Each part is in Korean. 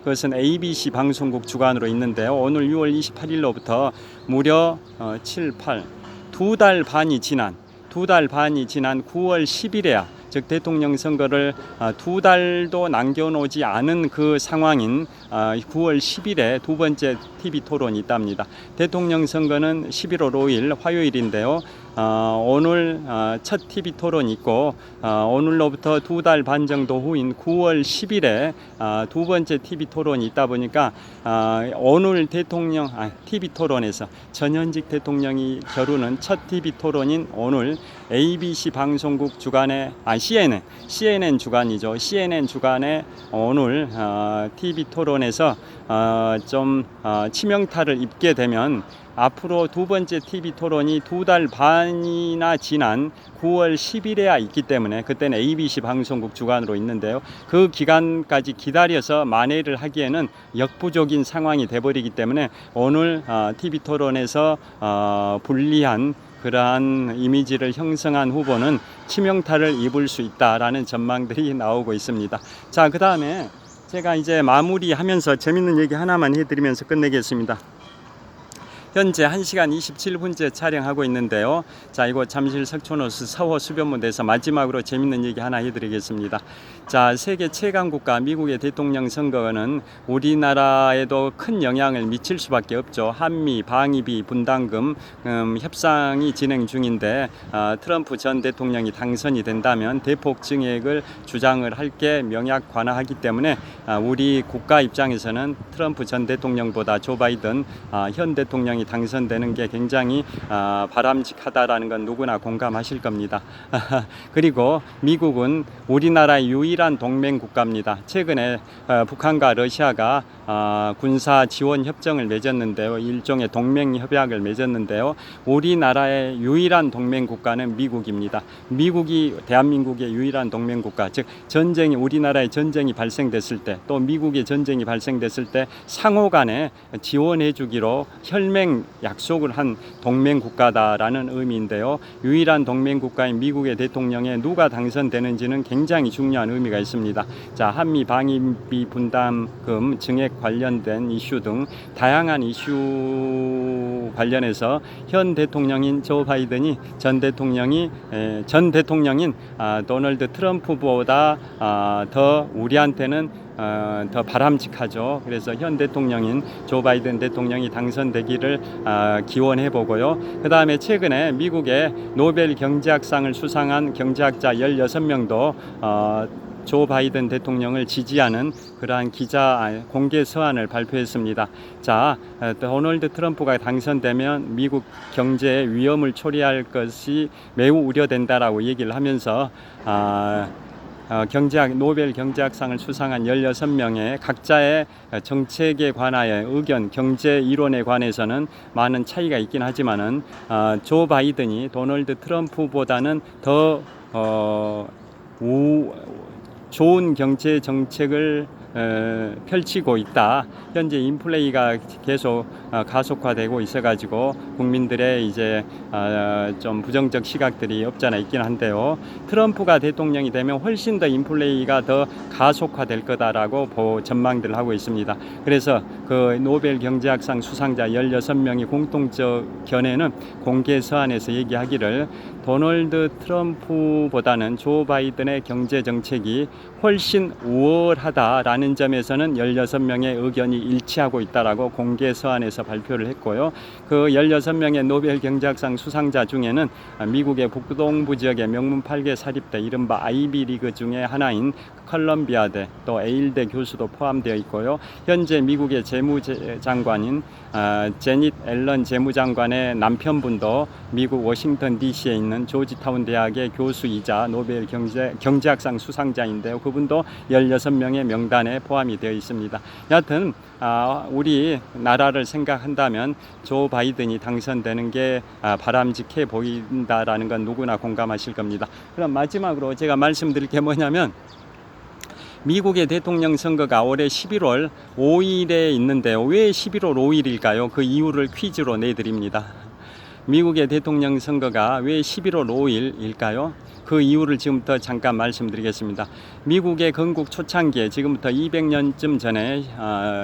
그것은 ABC 방송국 주관으로 있는데요. 오늘 6월 28일로부터 무려 7, 8, 두 달 반이 지난 9월 10일에야 즉 대통령 선거를 두 달도 남겨놓지 않은 그 상황인 9월 10일에 두 번째 TV 토론이 있답니다. 대통령 선거는 11월 5일 화요일인데요. 오늘 첫 TV 토론이 있고 오늘로부터 두 달 반 정도 후인 9월 10일에 두 번째 TV 토론이 있다 보니까 오늘 대통령 TV 토론에서 전현직 대통령이 겨루는 첫 TV 토론인 오늘 ABC 방송국 주간의 CNN 주간이죠. CNN 주간의 오늘 TV 토론에서 좀 치명타를 입게 되면 앞으로 두 번째 TV 토론이 두 달 반이나 지난 9월 10일에야 있기 때문에 그때는 ABC 방송국 주관으로 있는데요. 그 기간까지 기다려서 만회를 하기에는 역부족인 상황이 돼버리기 때문에 오늘 TV 토론에서 불리한 그러한 이미지를 형성한 후보는 치명타를 입을 수 있다라는 전망들이 나오고 있습니다. 자, 그 다음에 제가 이제 마무리하면서 재밌는 얘기 하나만 해드리면서 끝내겠습니다. 현재 1시간 27분째 촬영하고 있는데요. 자, 이곳 잠실 석촌호수 서호 수변무대에서 마지막으로 재밌는 얘기 하나 해드리겠습니다. 자, 세계 최강 국가 미국의 대통령 선거는 우리나라에도 큰 영향을 미칠 수밖에 없죠. 한미 방위비 분담금 협상이 진행 중인데 트럼프 전 대통령이 당선이 된다면 대폭 증액을 주장을 할 게 명약관화하기 때문에 우리 국가 입장에서는 트럼프 전 대통령보다 조 바이든 현 대통령이 당선되는 게 굉장히 바람직하다라는 건 누구나 공감하실 겁니다. 그리고 미국은 우리나라의 유일한 동맹 국가입니다. 최근에 북한과 러시아가 군사 지원 협정을 맺었는데요. 일종의 동맹 협약을 맺었는데요. 우리나라의 유일한 동맹 국가는 미국입니다. 미국이 대한민국의 유일한 동맹 국가, 즉 우리나라의 전쟁이 발생됐을 때 또 미국의 전쟁이 발생됐을 때 상호 간에 지원해 주기로 혈맹 약속을 한 동맹 국가다라는 의미인데요. 유일한 동맹 국가인 미국의 대통령에 누가 당선되는지는 굉장히 중요한 의미가 있습니다. 자, 한미 방위비 분담금 증액 관련된 이슈 등 다양한 이슈 관련해서 현 대통령인 조 바이든이 전 대통령인 도널드 트럼프보다 더 우리한테는 더 바람직하죠. 그래서 현 대통령인 조 바이든 대통령이 당선되기를 기원해 보고요. 그 다음에 최근에 미국의 노벨 경제학상을 수상한 경제학자 16명도 조 바이든 대통령을 지지하는 그러한 공개 서한을 발표했습니다. 자, 도널드 트럼프가 당선되면 미국 경제에 위험을 초래할 것이 매우 우려된다라고 얘기를 하면서 노벨 경제학상을 수상한 16명의 각자의 정책에 관하여 의견, 경제 이론에 관해서는 많은 차이가 있긴 하지만은 조 바이든이 도널드 트럼프보다는 더 좋은 경제 정책을 펼치고 있다. 현재 인플레이가 계속 가속화되고 있어가지고 국민들의 이제 좀 부정적 시각들이 없잖아 있긴 한데요. 트럼프가 대통령이 되면 훨씬 더 인플레이가 더 가속화될 거다라고 전망들을 하고 있습니다. 그래서 그 노벨 경제학상 수상자 16명이 공통적 견해는 공개 서한에서 얘기하기를 도널드 트럼프보다는 조 바이든의 경제 정책이 훨씬 우월하다라는 점에서는 16명의 의견이 일치하고 있다라고 공개 서한에서 발표를 했고요. 그 16명의 노벨 경제학상 수상자 중에는 미국의 북동부 지역의 명문 8개 사립대 이른바 아이비리그 중에 하나인 컬럼비아대 또 에일대 교수도 포함되어 있고요. 현재 미국의 재무장관인 제닛 앨런 재무장관의 남편분도 미국 워싱턴 DC에 있는 조지타운 대학의 교수이자 노벨 경제학상 수상자인데요. 그분도 16명의 명단에 포함이 되어 있습니다. 여하튼 우리 나라를 생각한다면 조 바이든이 당선되는 게 바람직해 보인다라는 건 누구나 공감하실 겁니다. 그럼 마지막으로 제가 말씀드릴 게 뭐냐면 미국의 대통령 선거가 올해 11월 5일에 있는데요. 왜 11월 5일일까요? 그 이유를 퀴즈로 내드립니다. 미국의 대통령 선거가 왜 11월 5일일까요? 그 이유를 지금부터 잠깐 말씀드리겠습니다. 미국의 건국 초창기에 지금부터 200년쯤 전에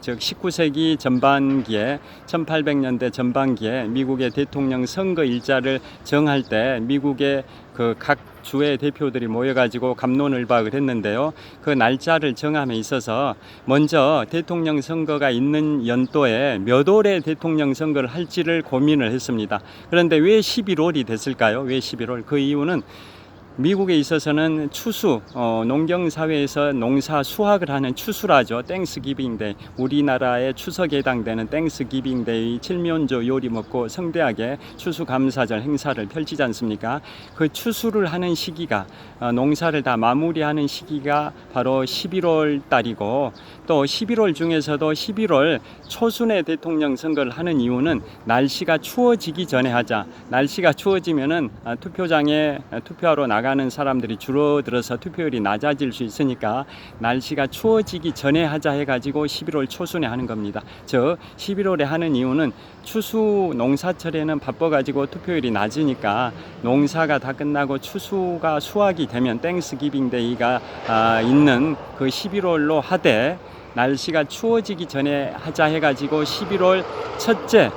즉 19세기 전반기에 1800년대 전반기에 미국의 대통령 선거 일자를 정할 때 미국의 그 각 주의 대표들이 모여가지고 갑론을박을 했는데요. 그 날짜를 정함에 있어서 먼저 대통령 선거가 있는 연도에 몇 월에 대통령 선거를 할지를 고민을 했습니다. 그런데 왜 11월이 됐을까요? 왜 11월? 그 이유는 미국에 있어서는 추수, 농경사회에서 농사 수확을 하는 추수라죠. 땡스기빙데이, 우리나라의 추석에 해당되는 땡스기빙데이 칠면조 요리 먹고 성대하게 추수감사절 행사를 펼치지 않습니까? 그 추수를 하는 시기가, 농사를 다 마무리하는 시기가 바로 11월 달이고, 또 11월 중에서도 11월 초순에 대통령 선거를 하는 이유는 날씨가 추워지기 전에 하자. 날씨가 추워지면은 투표장에 투표하러 나가는 사람들이 줄어들어서 투표율이 낮아질 수 있으니까 날씨가 추워지기 전에 하자 해가지고 11월 초순에 하는 겁니다. 즉 11월에 하는 이유는 추수 농사철에는 바빠가지고 투표율이 낮으니까 농사가 다 끝나고 추수가 수확이 되면 땡스기빙데이가 있는 그 11월로 하되, 날씨가 추워지기 전에 하자 해가지고 11월 첫째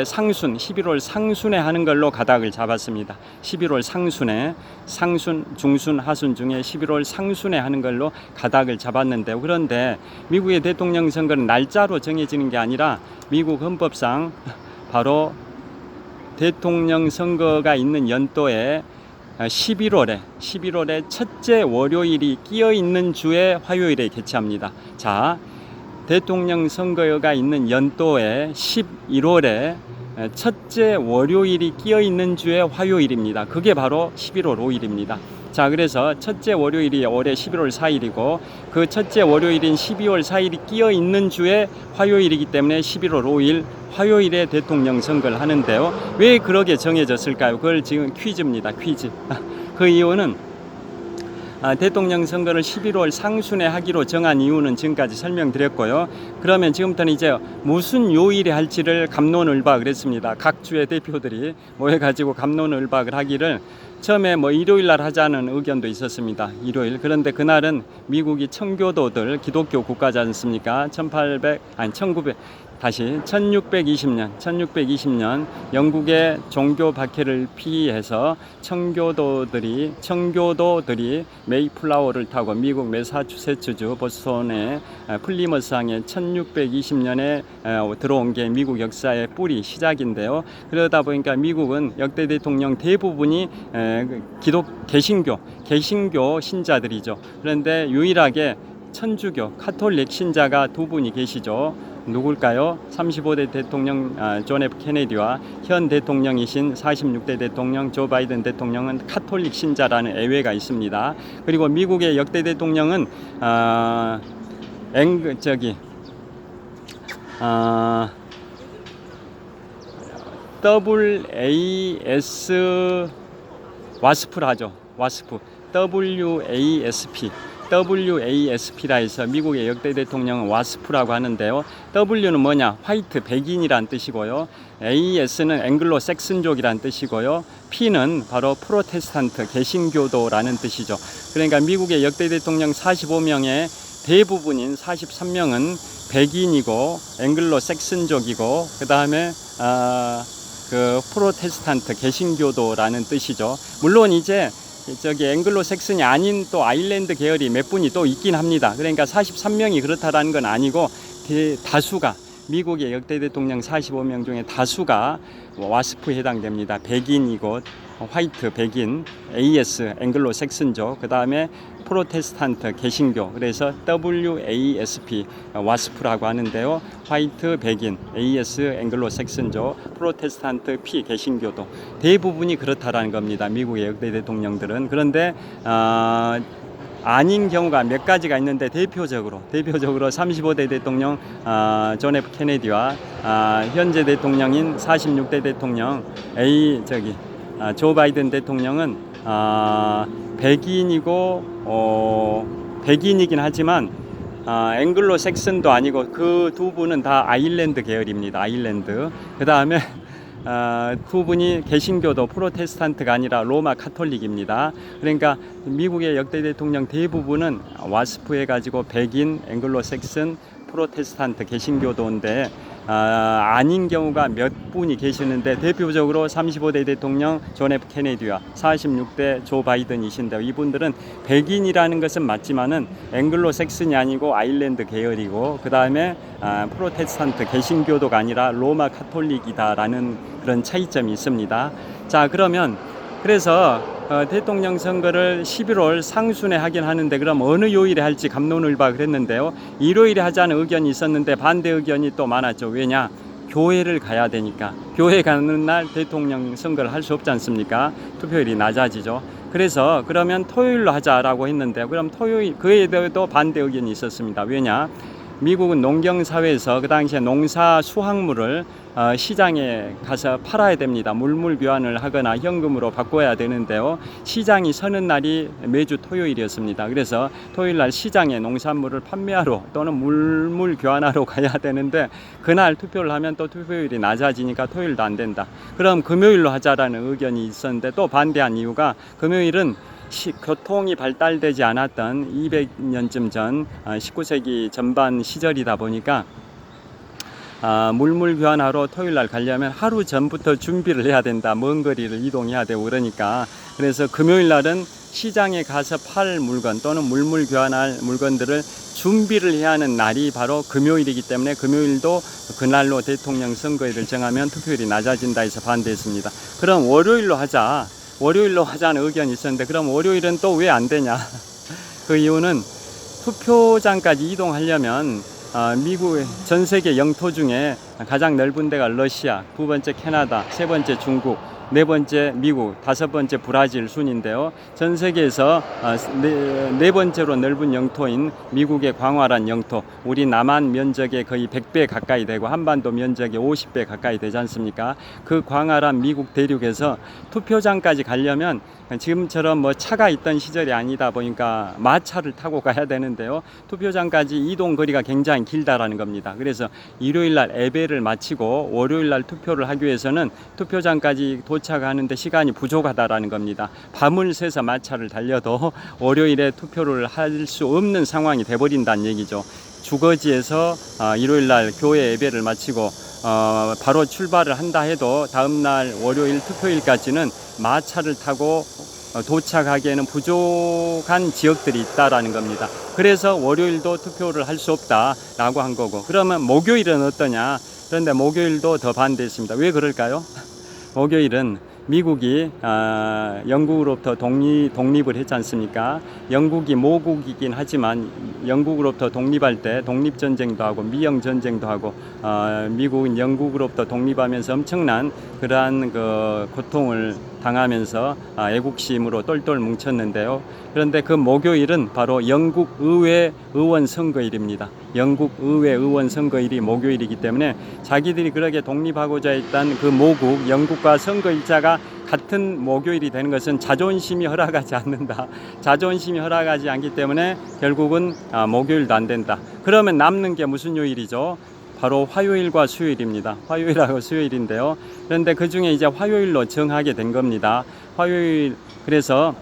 상순, 11월 상순에 하는 걸로 가닥을 잡았습니다. 11월 상순에, 상순, 중순, 하순 중에 11월 상순에 하는 걸로 가닥을 잡았는데, 그런데 미국의 대통령 선거는 날짜로 정해지는 게 아니라 미국 헌법상 바로 대통령 선거가 있는 연도에 11월에 첫째 월요일이 끼어 있는 주에 화요일에 개최합니다. 자, 대통령 선거가 있는 연도에 11월에 첫째 월요일이 끼어 있는 주에 화요일입니다. 그게 바로 11월 5일입니다. 자, 그래서 첫째 월요일이 올해 11월 4일이고 그 첫째 월요일인 12월 4일이 끼어 있는 주에 화요일이기 때문에 11월 5일 화요일에 대통령 선거를 하는데요. 왜 그렇게 정해졌을까요? 그걸 지금 퀴즈입니다. 퀴즈. 그 이유는 대통령 선거를 11월 상순에 하기로 정한 이유는 지금까지 설명드렸고요. 그러면 지금부터는 이제 무슨 요일에 할지를 갑론을박을 했습니다. 각 주의 대표들이 모여가지고 갑론을박을 하기를, 처음에 일요일 날 하자는 의견도 있었습니다. 일요일. 그런데 그날은 미국이 청교도들 기독교 국가지 않습니까? 1620년 영국의 종교 박해를 피해서 청교도들이 메이플라워를 타고 미국 매사추세츠주 보스턴의 플리머스항에 1620년에 들어온 게 미국 역사의 뿌리 시작인데요. 그러다 보니까 미국은 역대 대통령 대부분이 개신교 신자들이죠. 그런데 유일하게 천주교 카톨릭 신자가 두 분이 계시죠. 누굴까요? 35대 대통령 존 F 케네디와 현 대통령이신 46대 대통령 조 바이든 대통령은 카톨릭 신자라는 예외가 있습니다. 그리고 미국의 역대 대통령은 WASP라 하죠. WASP라 해서 미국의 역대 대통령은 와스프라고 하는데요. W는 뭐냐? 화이트, 백인이란 뜻이고요. AS는 앵글로 섹슨족이란 뜻이고요. P는 바로 프로테스탄트, 개신교도라는 뜻이죠. 그러니까 미국의 역대 대통령 45명의 대부분인 43명은 백인이고 앵글로 섹슨족이고, 그 다음에 프로테스탄트, 개신교도라는 뜻이죠. 물론 이제 앵글로 섹슨이 아닌 또 아일랜드 계열이 몇 분이 또 있긴 합니다. 그러니까 43명이 그렇다라는 건 아니고 다수가, 미국의 역대 대통령 45명 중에 다수가 와스프에 해당됩니다. 백인이고 화이트, 백인, AS, 앵글로 섹슨족, 그 다음에 프로테스탄트, 개신교, 그래서 WASP, 와스프라고 하는데요. 화이트, 백인, AS, 앵글로 섹슨족, 프로테스탄트, P, 개신교도 대부분이 그렇다라는 겁니다. 미국의 역대 대통령들은. 그런데 아닌 경우가 몇 가지가 있는데 대표적으로 35대 대통령 존 F 케네디와 현재 대통령인 46대 대통령 조 바이든 대통령은 백인이긴 하지만 앵글로 섹슨도 아니고 그 두 분은 다 아일랜드 계열입니다. 아일랜드. 그 다음에 두 분이 개신교도 프로테스탄트가 아니라 로마 카톨릭입니다. 그러니까 미국의 역대 대통령 대부분은 와스프 해가지고 백인, 앵글로색슨, 프로테스탄트 개신교도인데 아닌 경우가 몇 분이 계시는데 대표적으로 35대 대통령 존 F 케네디와 46대 조 바이든이신데 이분들은 백인이라는 것은 맞지만은 앵글로색슨이 아니고 아일랜드 계열이고 그 다음에 프로테스탄트 개신교도가 아니라 로마 카톨릭이다라는 그런 차이점이 있습니다. 자, 그러면 그래서 대통령 선거를 11월 상순에 하긴 하는데 그럼 어느 요일에 할지 갑론을박 그랬는데요. 일요일에 하자는 의견이 있었는데 반대 의견이 또 많았죠. 왜냐? 교회를 가야 되니까. 교회 가는 날 대통령 선거를 할 수 없지 않습니까? 투표율이 낮아지죠. 그래서 그러면 토요일로 하자라고 했는데 그럼 토요일 그에 대해도 반대 의견이 있었습니다. 왜냐? 미국은 농경사회에서 그 당시에 농사 수확물을 시장에 가서 팔아야 됩니다. 물물 교환을 하거나 현금으로 바꿔야 되는데요. 시장이 서는 날이 매주 토요일이었습니다. 그래서 토요일 날 시장에 농산물을 판매하러 또는 물물 교환하러 가야 되는데 그날 투표를 하면 또 투표율이 낮아지니까 토요일도 안 된다. 그럼 금요일로 하자라는 의견이 있었는데 또 반대한 이유가 금요일은 교통이 발달되지 않았던 200년쯤 전 19세기 전반 시절이다 보니까 물물 교환하러 토요일 날 가려면 하루 전부터 준비를 해야 된다. 먼 거리를 이동해야 되고 그러니까 그래서 금요일 날은 시장에 가서 팔 물건 또는 물물 교환할 물건들을 준비를 해야 하는 날이 바로 금요일이기 때문에 금요일도 그날로 대통령 선거일을 정하면 투표율이 낮아진다 해서 반대했습니다. 그럼 월요일로 하자는 의견이 있었는데 그럼 월요일은 또 왜 안 되냐? 그 이유는 투표장까지 이동하려면 미국 전 세계 영토 중에 가장 넓은 데가 러시아, 두 번째 캐나다, 세 번째 중국, 네 번째 미국, 다섯 번째 브라질 순인데요. 전 세계에서 네 번째로 넓은 영토인 미국의 광활한 영토, 우리 남한 면적의 거의 100배 가까이 되고 한반도 면적의 50배 가까이 되지 않습니까? 그 광활한 미국 대륙에서 투표장까지 가려면 지금처럼 뭐 차가 있던 시절이 아니다 보니까 마차를 타고 가야 되는데요. 투표장까지 이동 거리가 굉장히 길다라는 겁니다. 그래서 일요일 날 예배를 마치고 월요일 날 투표를 하기 위해서는 투표장까지 도착하는데 시간이 부족하다라는 겁니다. 밤을 새서 마차를 달려도 월요일에 투표를 할 수 없는 상황이 돼버린다는 얘기죠. 주거지에서 일요일 날 교회 예배를 마치고 바로 출발을 한다 해도 다음날 월요일 투표일까지는 마차를 타고 도착하기에는 부족한 지역들이 있다라는 겁니다. 그래서 월요일도 투표를 할 수 없다라고 한 거고 그러면 목요일은 어떠냐? 그런데 목요일도 더 반대했습니다. 왜 그럴까요? 목요일은 미국이 영국으로부터 독립을 했지 않습니까? 영국이 모국이긴 하지만 영국으로부터 독립할 때 독립전쟁도 하고 미영전쟁도 하고 미국은 영국으로부터 독립하면서 엄청난 그러한 그 고통을 당하면서 애국심으로 똘똘 뭉쳤는데요. 그런데 그 목요일은 바로 영국 의회 의원 선거일입니다. 영국 의회 의원 선거일이 목요일이기 때문에 자기들이 그렇게 독립하고자 했던 그 모국 영국과 선거일자가 같은 목요일이 되는 것은 자존심이 허락하지 않는다. 자존심이 허락하지 않기 때문에 결국은 목요일도 안 된다. 그러면 남는 게 무슨 요일이죠? 바로 화요일과 수요일입니다. 화요일하고 수요일인데요. 그런데 그 중에 이제 화요일로 정하게 된 겁니다. 화요일 그래서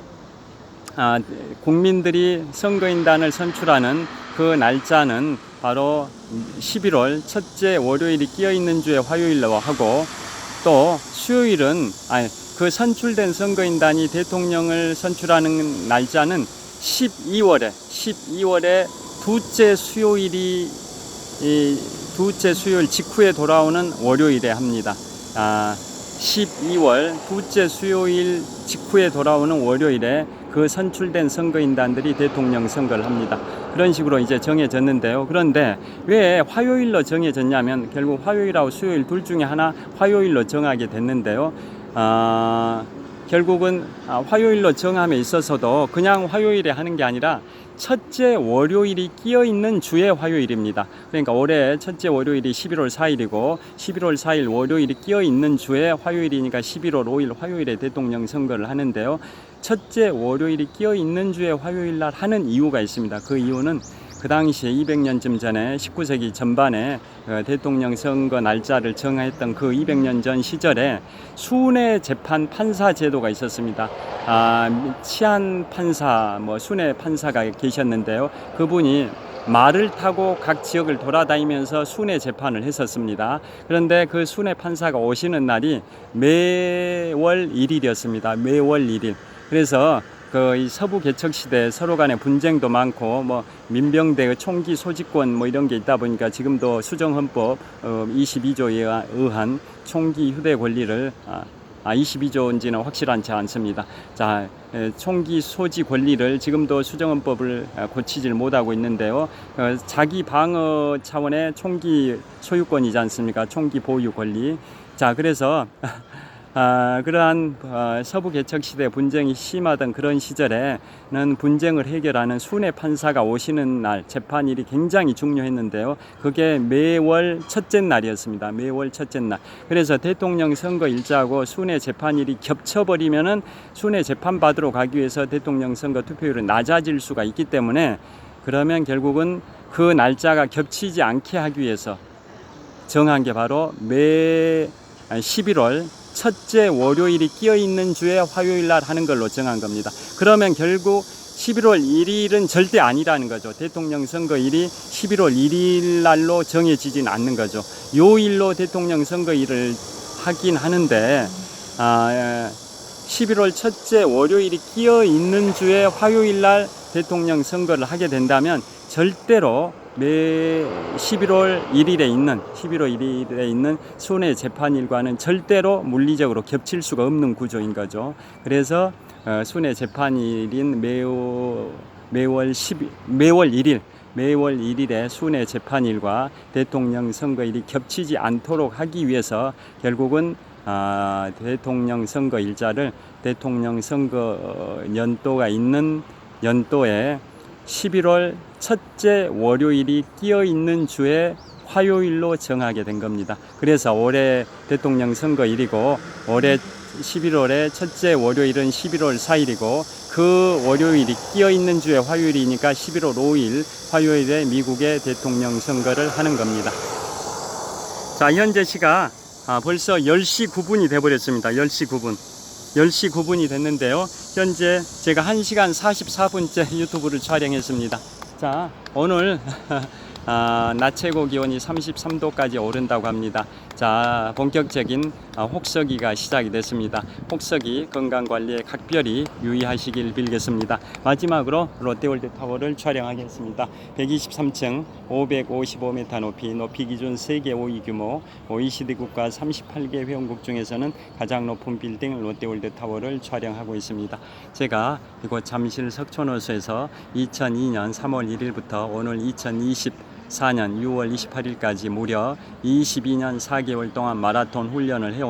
국민들이 선거인단을 선출하는 그 날짜는 바로 11월 첫째 월요일이 끼어 있는 주에 화요일로 하고 또 수요일은 그 선출된 선거인단이 대통령을 선출하는 날짜는 12월에 둘째 수요일 직후에 돌아오는 월요일에 합니다. 12월 둘째 수요일 직후에 돌아오는 월요일에 그 선출된 선거인단들이 대통령 선거를 합니다. 그런 식으로 이제 정해졌는데요. 그런데 왜 화요일로 정해졌냐면 결국 화요일하고 수요일 둘 중에 하나 화요일로 정하게 됐는데요. 결국은 화요일로 정함에 있어서도 그냥 화요일에 하는 게 아니라 첫째 월요일이 끼어 있는 주의 화요일입니다. 그러니까 올해 첫째 월요일이 11월 4일이고 11월 4일 월요일이 끼어 있는 주의 화요일이니까 11월 5일 화요일에 대통령 선거를 하는데요. 첫째 월요일이 끼어 있는 주의 화요일 날 하는 이유가 있습니다. 그 이유는 그 당시에 200년쯤 전에 19세기 전반에 대통령 선거 날짜를 정했던 그 200년 전 시절에 순회 재판 판사 제도가 있었습니다. 치안 판사, 순회 판사가 계셨는데요. 그분이 말을 타고 각 지역을 돌아다니면서 순회 재판을 했었습니다. 그런데 그 순회 판사가 오시는 날이 매월 1일이었습니다. 매월 1일. 그래서 이 서부 개척 시대 서로 간의 분쟁도 많고 민병대의 총기 소지권 이런 게 있다 보니까 지금도 수정헌법 22조에 의한 총기 휴대 권리를 22조인지는 확실하지 않습니다. 자, 총기 소지 권리를 지금도 수정헌법을 고치질 못하고 있는데요. 자기 방어 차원의 총기 소유권이지 않습니까? 총기 보유 권리. 자, 그래서 그러한 서부 개척 시대 분쟁이 심하던 그런 시절에는 분쟁을 해결하는 순회 판사가 오시는 날 재판일이 굉장히 중요했는데요. 그게 매월 첫째 날이었습니다. 매월 첫째 날. 그래서 대통령 선거 일자하고 순회 재판일이 겹쳐버리면은 순회 재판 받으러 가기 위해서 대통령 선거 투표율이 낮아질 수가 있기 때문에 그러면 결국은 그 날짜가 겹치지 않게 하기 위해서 정한 게 바로 매 11월 첫째 월요일이 끼어 있는 주에 화요일 날 하는 걸로 정한 겁니다. 그러면 결국 11월 1일은 절대 아니라는 거죠. 대통령 선거일이 11월 1일 날로 정해지진 않는 거죠. 요일로 대통령 선거일을 하긴 하는데 11월 첫째 월요일이 끼어 있는 주에 화요일 날 대통령 선거를 하게 된다면 절대로 매 11월 1일에 있는 순회 재판일과는 절대로 물리적으로 겹칠 수가 없는 구조인 거죠. 그래서 순회 재판일인 매월 1일에 순회 재판일과 대통령 선거일이 겹치지 않도록 하기 위해서 결국은 대통령 선거 일자를 대통령 선거 연도가 있는 연도에 11월 첫째 월요일이 끼어 있는 주에 화요일로 정하게 된 겁니다. 그래서 올해 대통령 선거일이고 올해 11월에 첫째 월요일은 11월 4일이고 그 월요일이 끼어 있는 주에 화요일이니까 11월 5일 화요일에 미국의 대통령 선거를 하는 겁니다. 자, 현재 시각 벌써 10시 9분이 돼버렸습니다. 10시 9분이 됐는데요. 현재 제가 1시간 44분째 유튜브를 촬영했습니다. 자, 오늘 낮 최고 기온이 33도까지 오른다고 합니다. 자, 본격적인 혹서기가 시작이 됐습니다. 혹서기 건강관리에 각별히 유의하시길 빌겠습니다. 마지막으로 롯데월드 타워를 촬영하겠습니다. 123층 555m 높이 기준 세계 5위 규모 OECD 국가 38개 회원국 중에서는 가장 높은 빌딩 롯데월드 타워를 촬영하고 있습니다. 제가 이곳 잠실 석촌호수에서 2002년 3월 1일부터 오늘 2024년 6월 28일까지 무려 22년 4개월 동안 마라톤 훈련을 해온